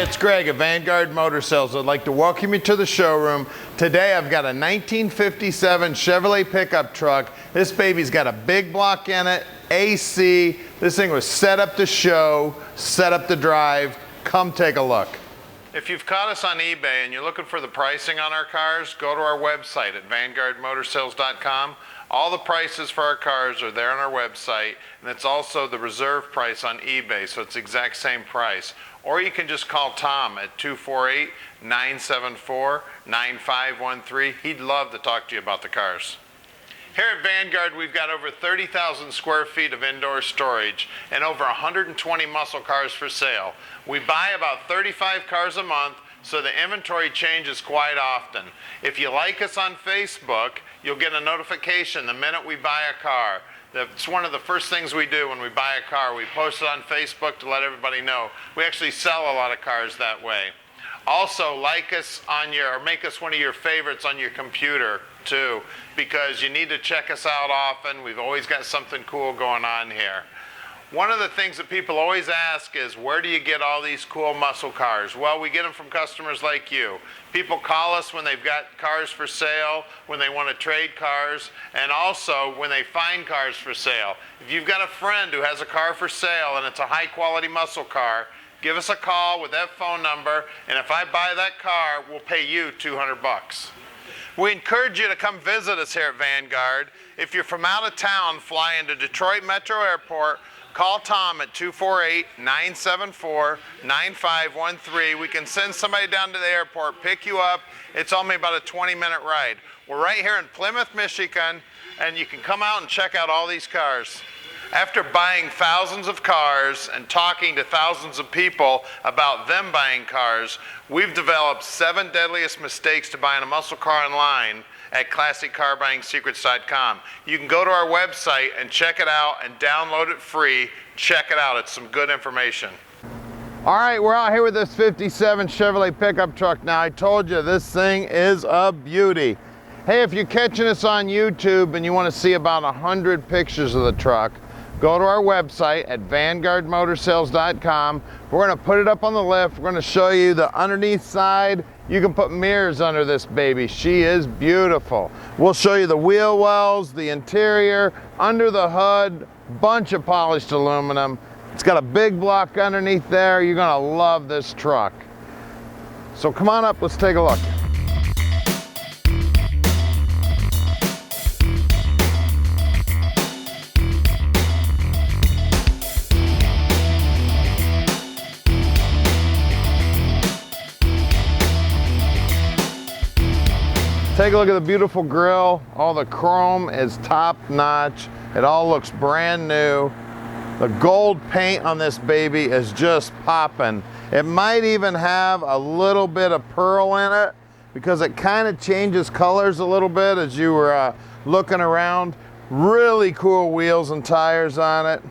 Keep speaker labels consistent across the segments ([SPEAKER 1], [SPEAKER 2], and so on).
[SPEAKER 1] Hi, it's Greg at Vanguard Motor Sales. I'd like to welcome you to the showroom. Today I've got a 1957 Chevrolet pickup truck. This baby's got a big block in it, AC. This thing was set up to show, set up to drive. Come take a look. If you've caught us on eBay and you're looking for the pricing on our cars, go to our website at vanguardmotorsales.com. All the prices for our cars are there on our website, and it's also the reserve price on eBay, so it's the exact same price. Or you can just call Tom at 248-974-9513. He'd love to talk to you about the cars. Here at Vanguard, we've got over 30,000 square feet of indoor storage and over 120 muscle cars for sale. We buy about 35 cars a month, so the inventory changes quite often. If you like us on Facebook, you'll get a notification the minute we buy a car. That's one of the first things we do when we buy a car. We post it on Facebook to let everybody know. We actually sell a lot of cars that way. Also, like us on your, or make us one of your favorites on your computer too, because you need to check us out often. We've always got something cool going on here. One of the things that people always ask is, where do you get all these cool muscle cars? Well, we get them from customers like you. People call us when they've got cars for sale, when they want to trade cars, and also when they find cars for sale. If you've got a friend who has a car for sale and it's a high quality muscle car, give us a call with that phone number, and if I buy that car, we'll pay you $200. We encourage you to come visit us here at Vanguard. If you're from out of town, fly into Detroit Metro Airport, call Tom at 248-974-9513. We can send somebody down to the airport, pick you up. It's only about a 20-minute ride. We're right here in Plymouth, Michigan, and you can come out and check out all these cars. After buying thousands of cars and talking to thousands of people about them buying cars, we've developed 7 deadliest mistakes to buying a muscle car online at ClassicCarBuyingSecrets.com. You can go to our website and check it out and download it free. Check it out, it's some good information. All right, we're out here with this 57 Chevrolet pickup truck. Now, I told you this thing is a beauty. Hey, if you're catching us on YouTube and you want to see about 100 pictures of the truck, go to our website at VanguardMotorsales.com. We're going to put it up on the lift. We're going to show you the underneath side. You can put mirrors under this baby. She is beautiful. We'll show you the wheel wells, the interior, under the hood, bunch of polished aluminum. It's got a big block underneath there. You're going to love this truck. So come on up, let's take a look. Take a look at the beautiful grille. All the chrome is top notch. It all looks brand new. The gold paint on this baby is just popping. It might even have a little bit of pearl in it because it kind of changes colors a little bit as you were looking around. Really cool wheels and tires on it.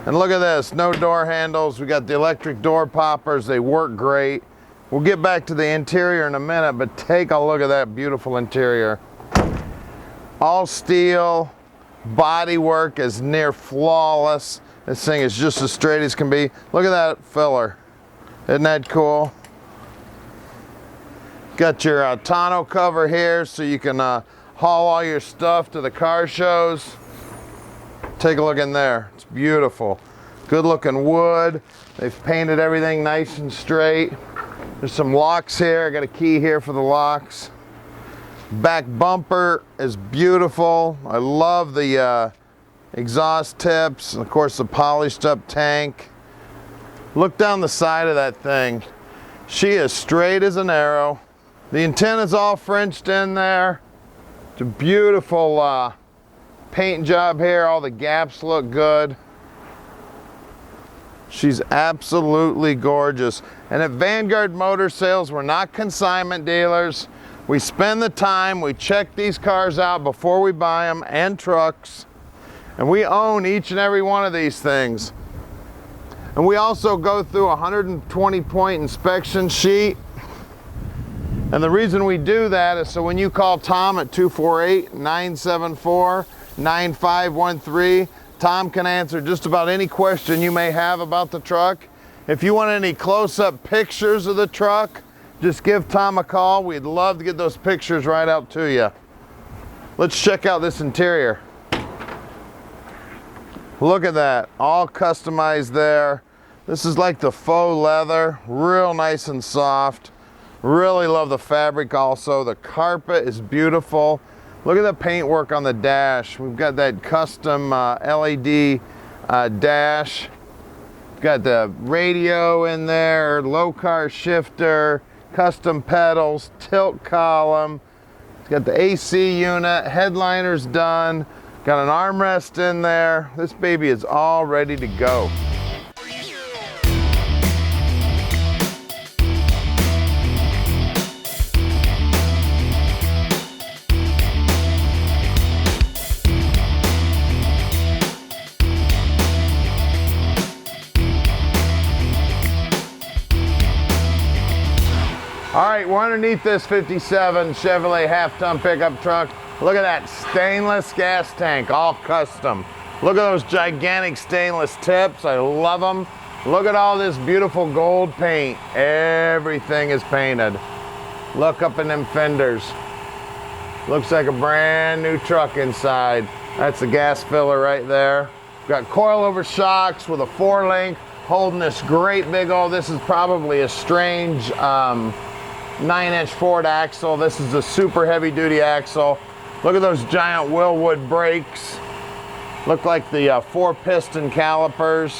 [SPEAKER 1] And look at this, no door handles. We got the electric door poppers. They work great. We'll get back to the interior in a minute, but take a look at that beautiful interior. All steel, body work is near flawless. This thing is just as straight as can be. Look at that filler. Isn't that cool? Got your tonneau cover here so you can haul all your stuff to the car shows. Take a look in there. It's beautiful. Good looking wood. They've painted everything nice and straight. There's some locks here. I got a key here for the locks. Back bumper is beautiful. I love the exhaust tips and of course the polished up tank. Look down the side of that thing. She is straight as an arrow. The antenna's all Frenched in there. It's a beautiful paint job here. All the gaps look good. She's absolutely gorgeous. And at Vanguard Motor Sales, we're not consignment dealers. We spend the time, we check these cars out before we buy them, and trucks. And we own each and every one of these things. And we also go through a 120-point inspection sheet. And the reason we do that is so when you call Tom at 248-974-9513, Tom can answer just about any question you may have about the truck. If you want any close-up pictures of the truck, just give Tom a call. We'd love to get those pictures right out to you. Let's check out this interior. Look at that, all customized there. This is like the faux leather, real nice and soft. Really love the fabric also. The carpet is beautiful. Look at the paintwork on the dash. We've got that custom LED dash. Got the radio in there, low car shifter, custom pedals, tilt column. It's got the AC unit, headliner's done. Got an armrest in there. This baby is all ready to go. All right, we're underneath this 57 Chevrolet half-ton pickup truck. Look at that stainless gas tank, all custom. Look at those gigantic stainless tips, I love them. Look at all this beautiful gold paint. Everything is painted. Look up in them fenders. Looks like a brand new truck inside. That's the gas filler right there. Got coilover shocks with a 4-link holding this great big old, this is probably a strange 9-inch Ford axle. This is a super heavy duty axle. Look at those giant Wilwood brakes. Look like the 4 piston calipers.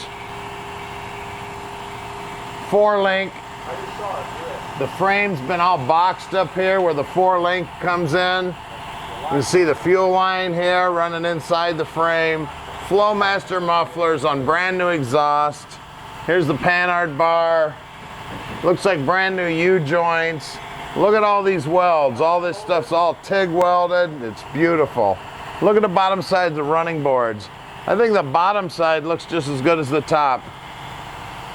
[SPEAKER 1] 4-link. The frame's been all boxed up here where the 4-link comes in. You can see the fuel line here running inside the frame. Flowmaster mufflers on brand new exhaust. Here's the Panhard bar. Looks like brand new U-joints. Look at all these welds. All this stuff's all TIG welded. It's beautiful. Look at the bottom side of the running boards. I think the bottom side looks just as good as the top.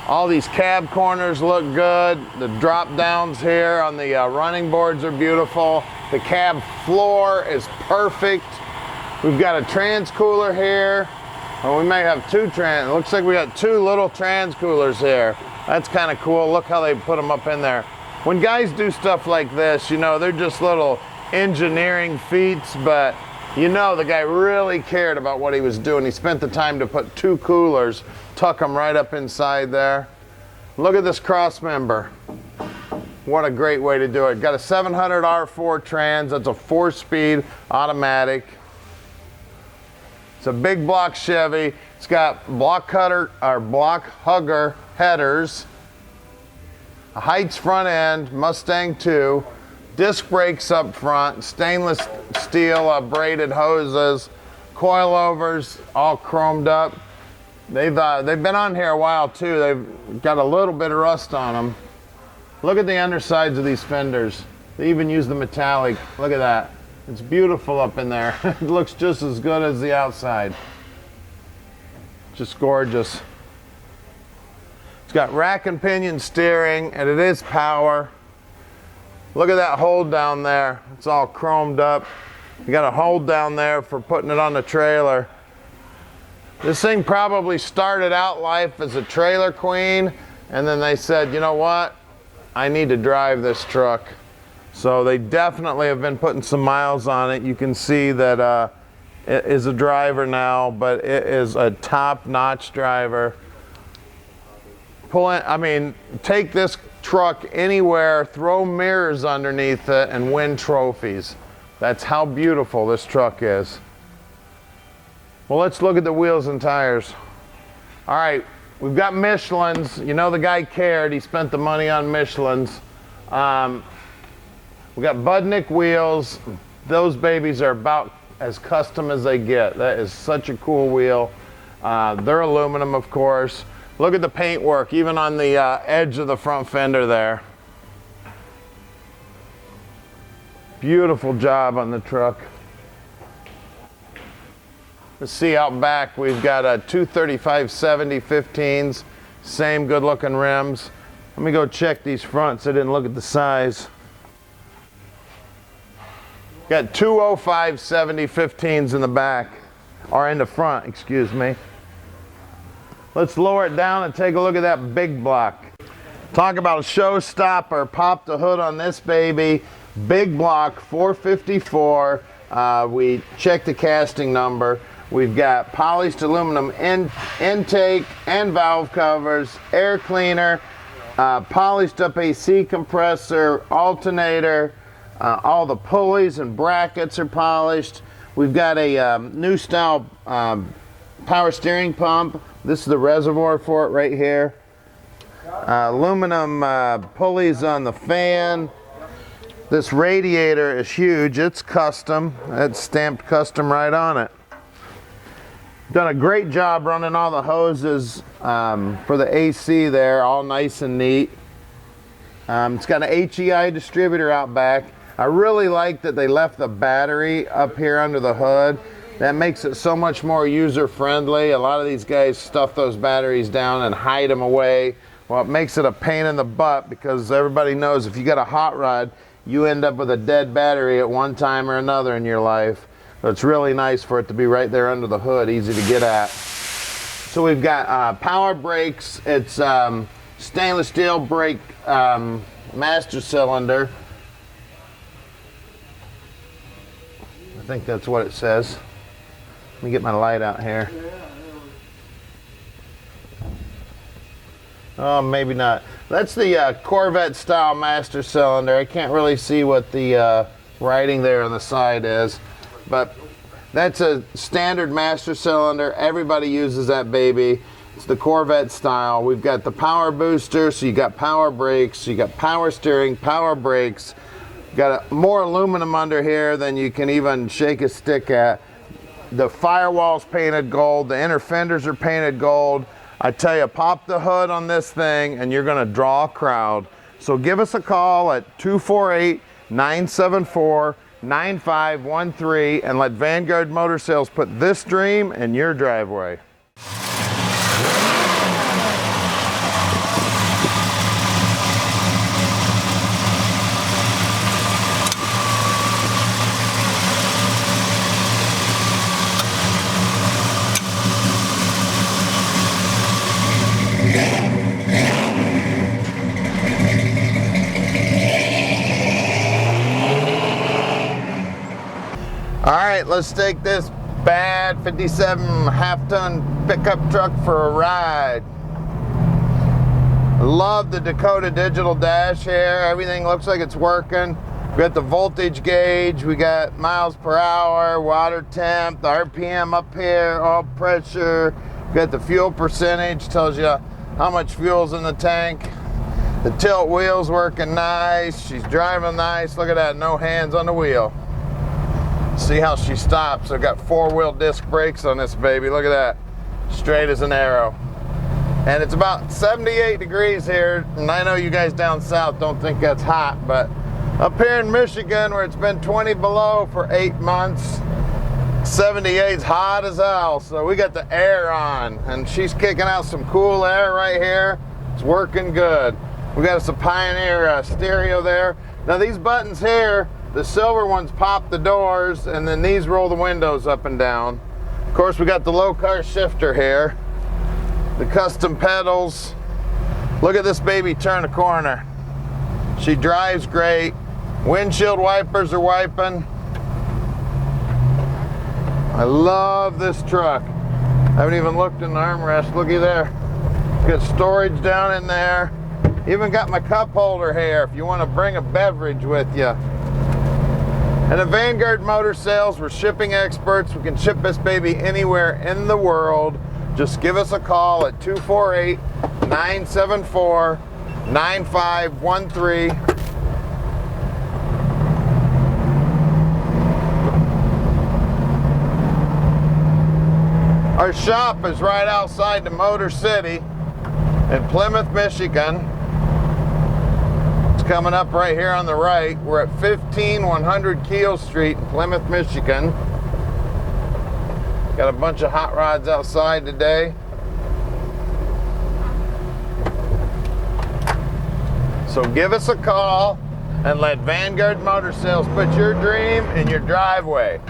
[SPEAKER 1] All these cab corners look good. The drop downs here on the running boards are beautiful. The cab floor is perfect. We've got a trans cooler here. Well, we may have two trans. It looks like we got 2 little trans coolers here. That's kind of cool. Look how they put them up in there. When guys do stuff like this, you know, they're just little engineering feats, but you know the guy really cared about what he was doing. He spent the time to put 2 coolers, tuck them right up inside there. Look at this cross member. What a great way to do it. Got a 700 R4 trans. That's a 4-speed automatic. It's a big block Chevy. It's got block hugger headers, a Heidts front end, Mustang 2, disc brakes up front, stainless steel braided hoses, coilovers all chromed up. They've been on here a while too. They've got a little bit of rust on them. Look at the undersides of these fenders. They even use the metallic. Look at that. It's beautiful up in there. It looks just as good as the outside. Just gorgeous. It's got rack and pinion steering, and it is power. Look at that hold down there. It's all chromed up. You got a hold down there for putting it on the trailer. This thing probably started out life as a trailer queen, and then they said, you know what? I need to drive this truck. So they definitely have been putting some miles on it. You can see that it is a driver now, but it is a top-notch driver. Take this truck anywhere, throw mirrors underneath it, and win trophies. That's how beautiful this truck is. Well, let's look at the wheels and tires. All right, we've got Michelin's. You know the guy cared. He spent the money on Michelin's. We got Budnick wheels. Those babies are about as custom as they get. That is such a cool wheel. They're aluminum, of course. Look at the paintwork, even on the edge of the front fender there. Beautiful job on the truck. Let's see out back, we've got a 235/70 15s, same good looking rims. Let me go check these fronts. I didn't look at the size. Got 205/70 15s in the back, or in the front, excuse me. Let's lower it down and take a look at that big block. Talk about a showstopper. Pop the hood on this baby. Big block, 454. We checked the casting number. We've got polished aluminum intake and valve covers, air cleaner, polished up AC compressor, alternator, all the pulleys and brackets are polished. We've got a new style power steering pump. This is the reservoir for it right here. Aluminum pulleys on the fan. This radiator is huge. It's custom. It's stamped custom right on it. Done a great job running all the hoses for the AC there, all nice and neat. It's got an HEI distributor out back. I really like that they left the battery up here under the hood. That makes it so much more user friendly. A lot of these guys stuff those batteries down and hide them away. Well, it makes it a pain in the butt because everybody knows if you got a hot rod, you end up with a dead battery at one time or another in your life. So it's really nice for it to be right there under the hood, easy to get at. So we've got power brakes. It's stainless steel brake master cylinder. I think that's what it says. Let me get my light out here. Oh, maybe not. That's the Corvette style master cylinder. I can't really see what the writing there on the side is, but that's a standard master cylinder. Everybody uses that baby. It's the Corvette style. We've got the power booster, so you got power brakes, you got power steering, power brakes. Got more aluminum under here than you can even shake a stick at. The firewall's painted gold. The inner fenders are painted gold. I tell you, pop the hood on this thing and you're gonna draw a crowd. So give us a call at 248-974-9513 and let Vanguard Motor Sales put this dream in your driveway. All right, let's take this bad 57 half-ton pickup truck for a ride. Love the Dakota digital dash here. Everything looks like it's working. We got the voltage gauge, we got miles per hour, water temp, the RPM up here, oil pressure. We got the fuel percentage, tells you how much fuel's in the tank. The tilt wheel's working nice. She's driving nice. Look at that, no hands on the wheel. See how she stops. I've got 4-wheel disc brakes on this baby. Look at that. Straight as an arrow. And it's about 78 degrees here. And I know you guys down south don't think that's hot, but up here in Michigan where it's been 20 below for 8 months, 78's hot as hell. So we got the air on and she's kicking out some cool air right here. It's working good. We got us a Pioneer stereo there. Now these buttons here, the silver ones pop the doors and then these roll the windows up and down. Of course, we got the low car shifter here, the custom pedals. Look at this baby turn a corner. She drives great. Windshield wipers are wiping. I love this truck. I haven't even looked in the armrest. Looky there. Got storage down in there. Even got my cup holder here if you want to bring a beverage with you. And at Vanguard Motor Sales, we're shipping experts. We can ship this baby anywhere in the world. Just give us a call at 248-974-9513. Our shop is right outside the Motor City in Plymouth, Michigan. Coming up right here on the right. We're at 15100 Keel Street in Plymouth, Michigan. Got a bunch of hot rods outside today. So give us a call and let Vanguard Motor Sales put your dream in your driveway.